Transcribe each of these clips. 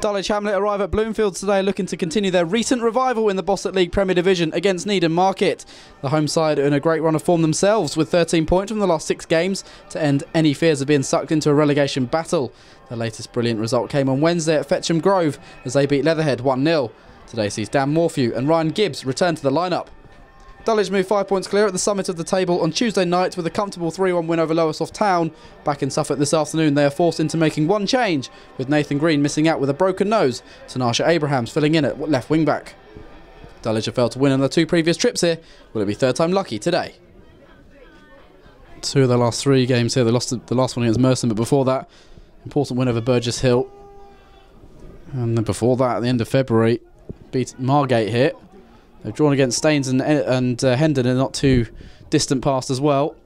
Dulwich Hamlet arrive at Bloomfields today looking to continue their recent revival in the Bostik Premier Division against Needham Market. The home side are in a great run of form themselves with 13 points from the last 6 games to end any fears of being sucked into a relegation battle. The latest brilliant result came on Wednesday at Fetcham Grove as they beat Leatherhead 1-0. Today sees Dan Morphew and Ryan Gibbs return to the lineup. Dulwich moved 5 points clear at the summit of the table on Tuesday night with a comfortable 3-1 win over Lowestoft Town. Back in Suffolk this afternoon, they are forced into making one change, with Nathan Green missing out with a broken nose. Tanasha Abrahams filling in at left wing back. Dulwich have failed to win on their 2 previous trips here. Will it be third time lucky today? 2 of the last 3 games here. They lost the last one against Merson, but before that, important win over Burgess Hill. And then before that, at the end of February, beat Margate here. They've drawn against Staines and Hendon in not too distant past as well.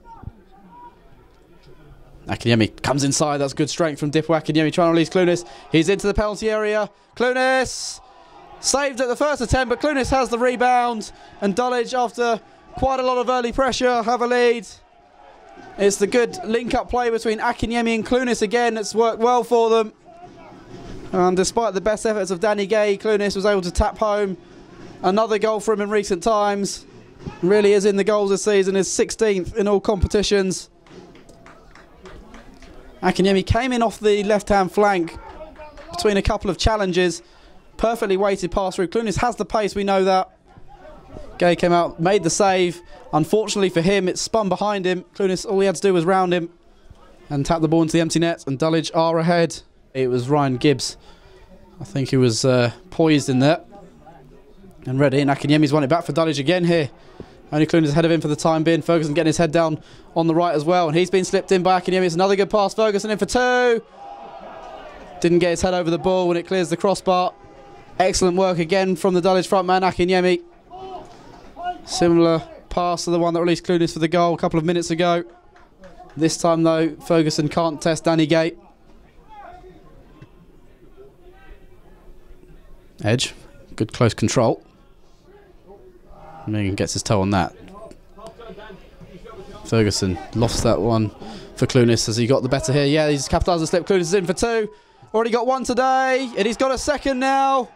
Akinyemi comes inside. That's good strength from Dipo Akinyemi trying to release Clunis. He's into the penalty area. Clunis saved at the first attempt, but Clunis has the rebound. And Dulwich, after quite a lot of early pressure, have a lead. It's the good link-up play between Akinyemi and Clunis again that's worked well for them. And despite the best efforts of Danny Gay, Clunis was able to tap home another goal for him in recent times. Really is in the goals this season, is 16th in all competitions. Akinyemi came in off the left-hand flank between a couple of challenges. Perfectly weighted pass through. Clunis has the pace, we know that. Gay came out, made the save. Unfortunately for him, it spun behind him. Clunis, all he had to do was round him and tap the ball into the empty net, and Dulwich are ahead. It was Ryan Gibbs, I think, who was poised in there and ready, and Akinyemi's won it back for Dulwich again here. Only Clunis ahead of him for the time being. Ferguson getting his head down on the right as well, and he's been slipped in by Akinyemi. It's another good pass. Ferguson in for 2. Didn't get his head over the ball when it clears the crossbar. Excellent work again from the Dulwich front man, Akinyemi. Similar pass to the one that released Clunis for the goal a couple of minutes ago. This time though, Ferguson can't test Danny Gate. Edge, good close control. Megan gets his toe on that. Ferguson lost that one for Clunis as he got the better here. Yeah, he's capitalised the slip. Clunis is in for 2. Already got 1 today, and he's got a second now.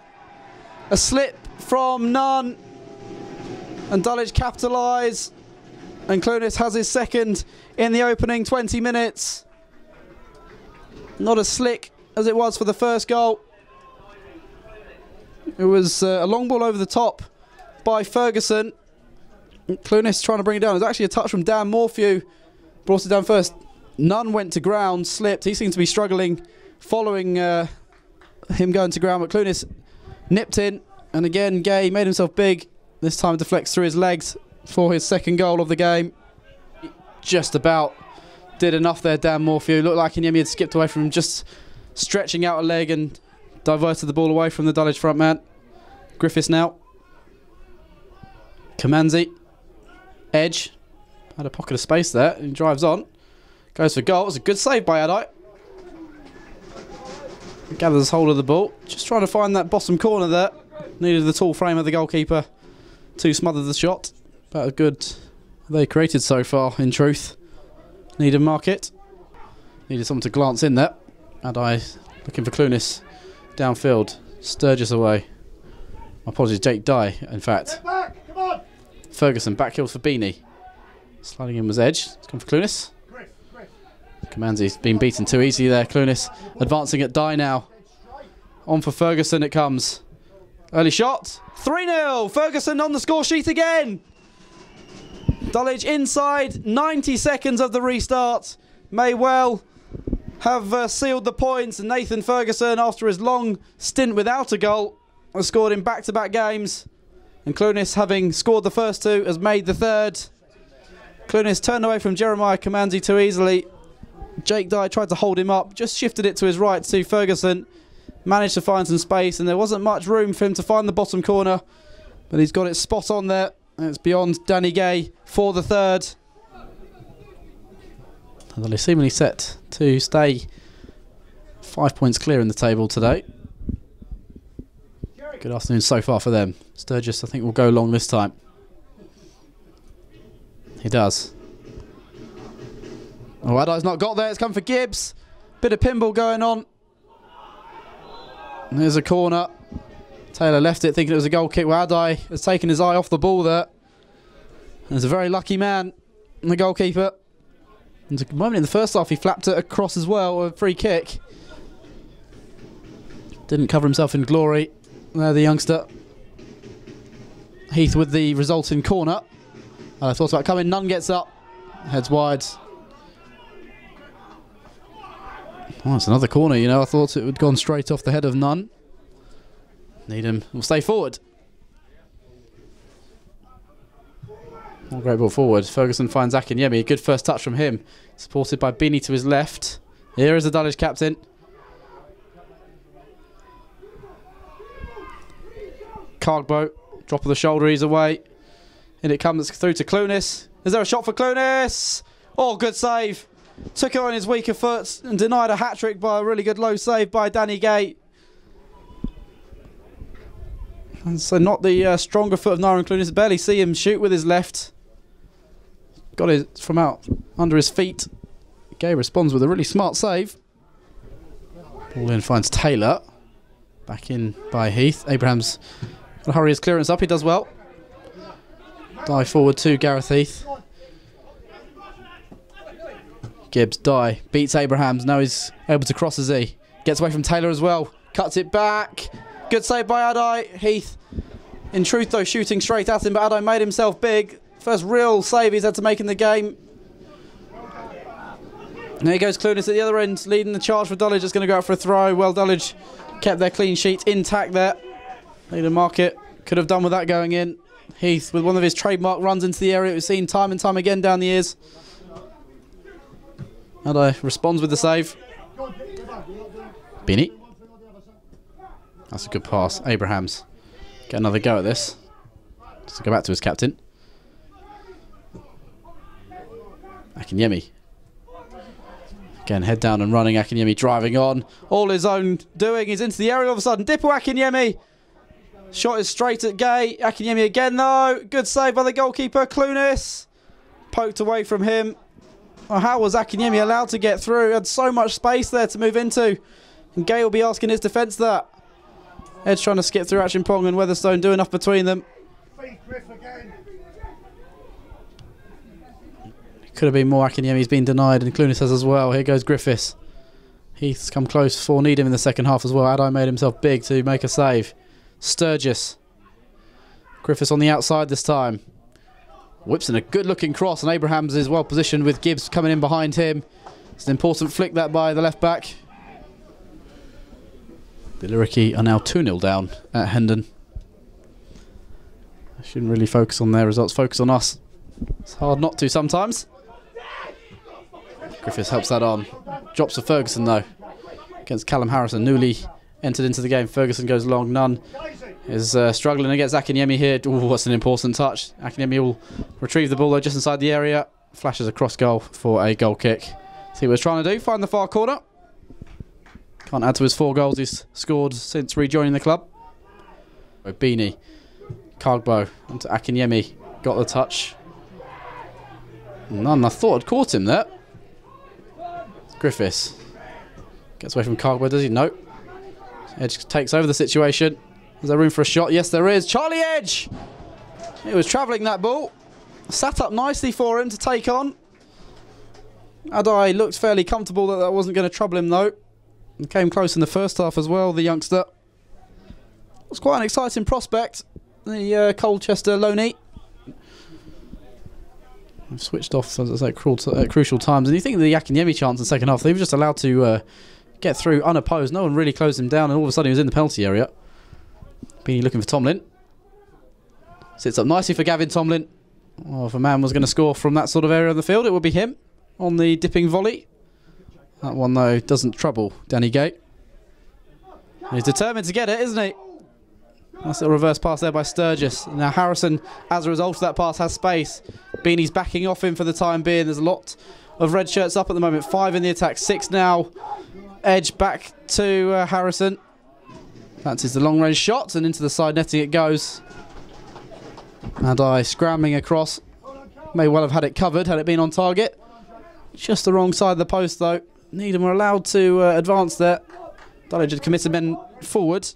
A slip from Nunn. And Dulwich capitalise. And Clunis has his second in the opening 20 minutes. Not as slick as it was for the first goal. It was a long ball over the top by Ferguson. Clunis trying to bring it down. It was actually a touch from Dan Morphew. Brought it down first. Nunn went to ground, slipped. He seemed to be struggling following him going to ground. But Clunis nipped in. And again, Gay made himself big. This time deflects through his legs for his second goal of the game. Just about did enough there, Dan Morphew. Looked like Akinyemi had skipped away from him, just stretching out a leg and diverted the ball away from the Dulwich front man. Griffiths now. Kamanzi. Edge. Had a pocket of space there. He drives on. Goes for goal. It's a good save by Adai. Gathers hold of the ball. Just trying to find that bottom corner there. Needed the tall frame of the goalkeeper to smother the shot. About as good they created so far, in truth. Needham Market. Needed someone to glance in there. Adai looking for Clunis. Downfield. Sturgis away. Apologies, Jake Dye, in fact. Back, come on. Ferguson, backheel for Beanie. Sliding in was Edge. It's come for Clunis. Kamanzi's been beaten too easy there. Clunis advancing at Dye now. On for Ferguson it comes. Early shot. 3-0. Ferguson on the score sheet again. Dulwich inside 90 seconds of the restart. May well have sealed the points. And Nathan Ferguson, after his long stint without a goal, has scored in back-to-back games. And Clunis, having scored the first 2, has made the third. Clunis turned away from Jeremiah Kamanzi too easily. Jake Dye tried to hold him up, just shifted it to his right to Ferguson. Managed to find some space, and there wasn't much room for him to find the bottom corner. But he's got it spot on there. And it's beyond Danny Gay for the third. And they're seemingly set to stay 5 points clear in the table today. Good afternoon so far for them. Sturgis, I think, will go long this time. He does. Oh, Adai's not got there. It's come for Gibbs. Bit of pinball going on. There's a corner. Taylor left it thinking it was a goal kick. Well, Adai has taken his eye off the ball there. There's a very lucky man, the goalkeeper. And a moment in the first half he flapped it across as well, a free kick. Didn't cover himself in glory. There the youngster. Heath with the resulting corner. I thought about coming, Nunn gets up. Heads wide. Oh, it's another corner, you know. I thought it would have gone straight off the head of Nunn. Needham will stay forward. Oh, great ball forward. Ferguson finds Akinyemi. Good first touch from him. Supported by Beanie to his left. Here is the Dulwich captain. Cargbo. Drop of the shoulder, he's away. In it comes through to Clunis. Is there a shot for Clunis? Oh, good save. Took it on his weaker foot and denied a hat-trick by a really good low save by Danny Gate. And so not the stronger foot of Naran Clunis. Barely see him shoot with his left. Got it from out under his feet. Gay responds with a really smart save. Ball in finds Taylor. Back in by Heath. Abraham's got to hurry his clearance up. He does well. Dive forward to Gareth Heath. Gibbs, die, beats Abrahams, now he's able to cross as he gets away from Taylor as well, cuts it back, good save by Adai. Heath, in truth though, shooting straight at him, but Adai made himself big. First real save he's had to make in the game. And there goes Clunis at the other end, leading the charge for Dulwich, just going to go out for a throw. Well, Dulwich kept their clean sheet intact there. Needham Market could have done with that going in. Heath, with one of his trademark runs into the area, we've seen time and time again down the years. Adai responds with the save. Beanie. That's a good pass. Abrahams. Get another go at this. Just to go back to his captain. Akinyemi. Again, head down and running. Akinyemi driving on. All his own doing. He's into the area all of a sudden. Dippo Akinyemi. Shot is straight at Gay. Akinyemi again though. Good save by the goalkeeper. Clunis. Poked away from him. Oh, how was Akinyemi allowed to get through? He had so much space there to move into. And Gay will be asking his defence that. Edge trying to skip through Achimpong and Weatherstone do enough between them. Could have been more. Akinyemi's been denied and Clunis has as well. Here goes Griffiths. Heath's come close for Needham in the second half as well. Adai made himself big to make a save. Sturgis. Griffiths on the outside this time. Whips in a good looking cross and Abrahams is well positioned with Gibbs coming in behind him. It's an important flick that by the left back. Billericay are now 2-0 down at Hendon. I shouldn't really focus on their results, focus on us. It's hard not to sometimes. Griffiths helps that on. Drops for Ferguson though. Against Callum Harrison, newly entered into the game. Ferguson goes long, Nunn is struggling against Akinyemi here. Ooh, what's an important touch. Akinyemi will retrieve the ball though just inside the area. Flashes across goal for a goal kick. See what he's trying to do, find the far corner. Can't add to his 4 goals he's scored since rejoining the club. Beanie, Cargbo onto Akinyemi, got the touch. Nunn, I thought had caught him there. Griffiths gets away from Cargbo, does he? No. Edge takes over the situation. Is there room for a shot? Yes, there is. Charlie Edge! He was travelling that ball. Sat up nicely for him to take on. Adai looked fairly comfortable that that wasn't going to trouble him though. And came close in the first half as well, the youngster. It was quite an exciting prospect. The Colchester loanee. I've switched off, as I say, crucial times. And you think the Akinyemi chance in the second half, they were just allowed to get through unopposed. No one really closed him down, and all of a sudden he was in the penalty area. Beanie looking for Tomlin. Sits up nicely for Gavin Tomlin. Oh, if a man was going to score from that sort of area of the field, it would be him on the dipping volley. That one, though, doesn't trouble Danny Gate. He's determined to get it, isn't he? Nice little reverse pass there by Sturgis. Now Harrison, as a result of that pass, has space. Beanie's backing off him for the time being. There's a lot of red shirts up at the moment. 5 in the attack, 6 now. Edge back to Harrison. Fancies the long range shot and into the side netting it goes. Adai scrambling across. May well have had it covered had it been on target. Just the wrong side of the post though. Needham were allowed to advance there. Dulwich had committed forward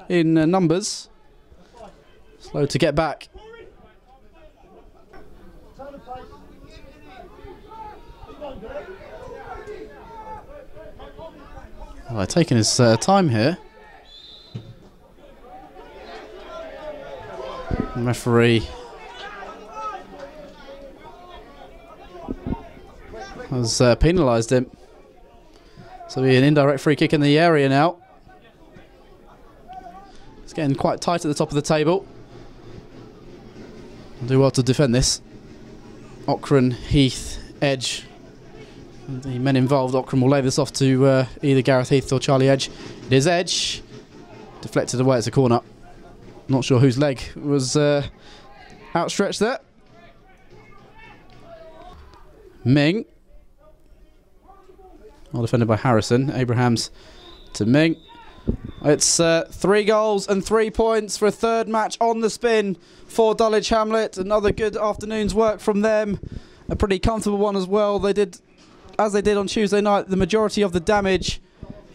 in numbers. Slow to get back. Well, taking his time here. The referee has penalised him. So it'll be an indirect free kick in the area now. It's getting quite tight at the top of the table. Do well to defend this. Ocran, Heath, Edge. The men involved. Ocran will lay this off to either Gareth Heath or Charlie Edge. It is Edge. Deflected away, it's a corner. Not sure whose leg was outstretched there. Ming. Well defended by Harrison. Abrahams to Ming. It's 3 goals and 3 points for a third match on the spin for Dulwich Hamlet. Another good afternoon's work from them. A pretty comfortable one as well. They did, as they did on Tuesday night, the majority of the damage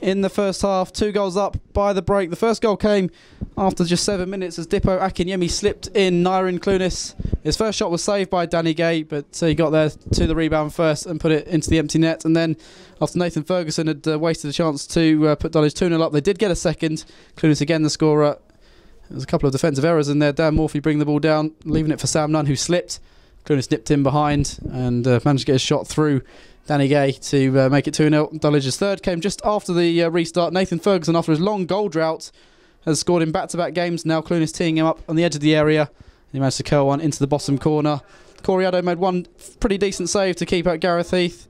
in the first half. 2 goals up by the break. The first goal came after just 7 minutes as Dippo Akinyemi slipped in Nyrin Clunis. His first shot was saved by Danny Gay, but he got there to the rebound first and put it into the empty net. And then after Nathan Ferguson had wasted a chance to put Dulwich 2-0 up, they did get a second. Clunis again the scorer. There was a couple of defensive errors in there. Dan Morphy bringing the ball down, leaving it for Sam Nunn, who slipped. Clunis nipped in behind and managed to get a shot through Danny Gay to make it 2-0. Dulwich's third came just after the restart. Nathan Ferguson, after his long goal drought, has scored in back-to-back games. Now Clunis teeing him up on the edge of the area. He managed to curl one into the bottom corner. Coriado made one pretty decent save to keep out Gareth Heath.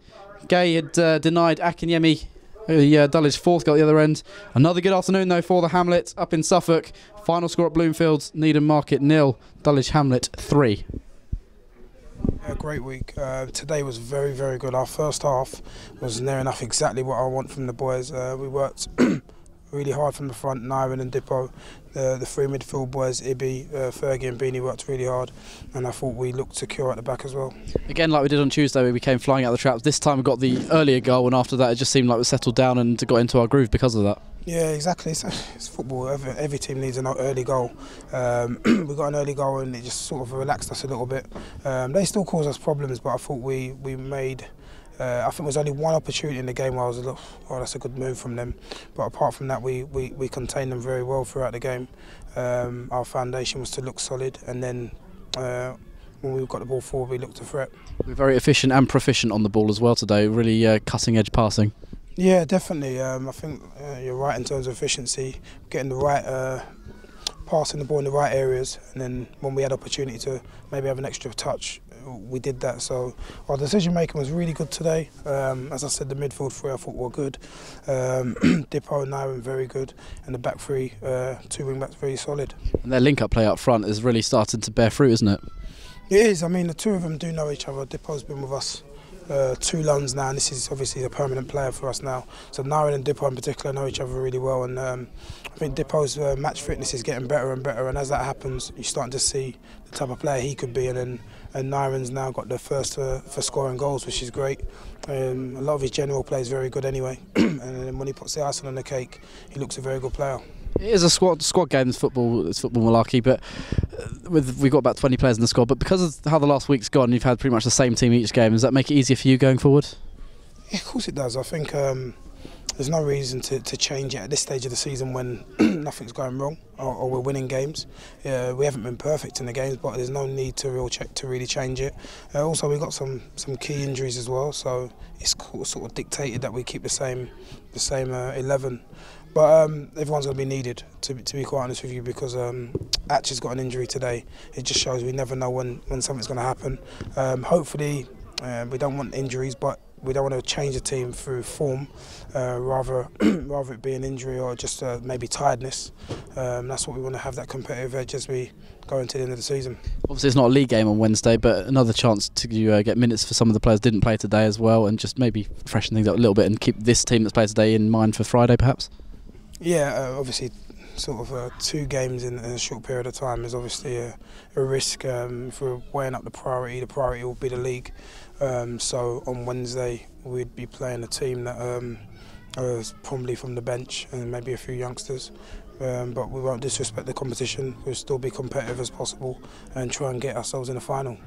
Gay had denied Akinyemi Dulwich fourth goal at the other end. Another good afternoon though for the Hamlet up in Suffolk. Final score at Bloomfields, Needham Market 0, Dulwich Hamlet 3. A great week. Today was very, very good. Our first half was near enough exactly what I want from the boys. We worked really hard from the front, Nyrin and Dippo. The 3 midfield boys, Ibby, Fergie and Beanie worked really hard, and I thought we looked secure at the back as well. Again, like we did on Tuesday, we came flying out the traps. This time we got the earlier goal, and after that it just seemed like we settled down and got into our groove because of that. Yeah, exactly. It's football. Every team needs an early goal. We got an early goal and it just sort of relaxed us a little bit. They still cause us problems, but I thought we made... I think there was only one opportunity in the game where I was a little, oh, that's a good move from them. But apart from that, we contained them very well throughout the game. Our foundation was to look solid, and then when we got the ball forward, we looked to threat. We're very efficient and proficient on the ball as well today, really cutting-edge passing. Yeah, definitely. I think you're right in terms of efficiency, getting the right, passing the ball in the right areas, and then when we had opportunity to maybe have an extra touch, we did that. So our decision making was really good today. As I said, the midfield 3 I thought were good. Dippo and Nyrin very good, and the back 3, 2 wing backs very solid. And their link-up play up front is really starting to bear fruit, isn't it? It is. I mean, the 2 of them do know each other. Dippo's been with us 2 loans now, and this is obviously a permanent player for us now. So Nyrin and Dippo in particular know each other really well, and I think Dippo's match fitness is getting better and better, and as that happens, you're starting to see the type of player he could be, and Nyrin's now got the first for scoring goals, which is great. A lot of his general play is very good anyway, and then when he puts the icing on the cake, he looks a very good player. It is a squad game. It's football malarkey, but we've got about 20 players in the squad. But because of how the last week's gone, you've had pretty much the same team each game. Does that make it easier for you going forward? Yeah, of course it does. I think there's no reason to change it at this stage of the season when nothing's going wrong or we're winning games. We haven't been perfect in the games, but there's no need to really change it. Also, we've got some key injuries as well, so it's sort of dictated that we keep the same 11. But everyone's going to be needed, to be quite honest with you, because Atch has got an injury today. It just shows we never know when something's going to happen. Hopefully, we don't want injuries, but we don't want to change the team through form, rather it be an injury or just maybe tiredness. That's what we want to have, that competitive edge as we go into the end of the season. Obviously it's not a league game on Wednesday, but another chance to get minutes for some of the players who didn't play today as well, and just maybe freshen things up a little bit and keep this team that's played today in mind for Friday perhaps? Yeah, obviously sort of 2 games in a short period of time is obviously a risk. If we're weighing up the priority will be the league. So on Wednesday we'd be playing a team that probably from the bench and maybe a few youngsters. But we won't disrespect the competition. We'll still be competitive as possible and try and get ourselves in the final.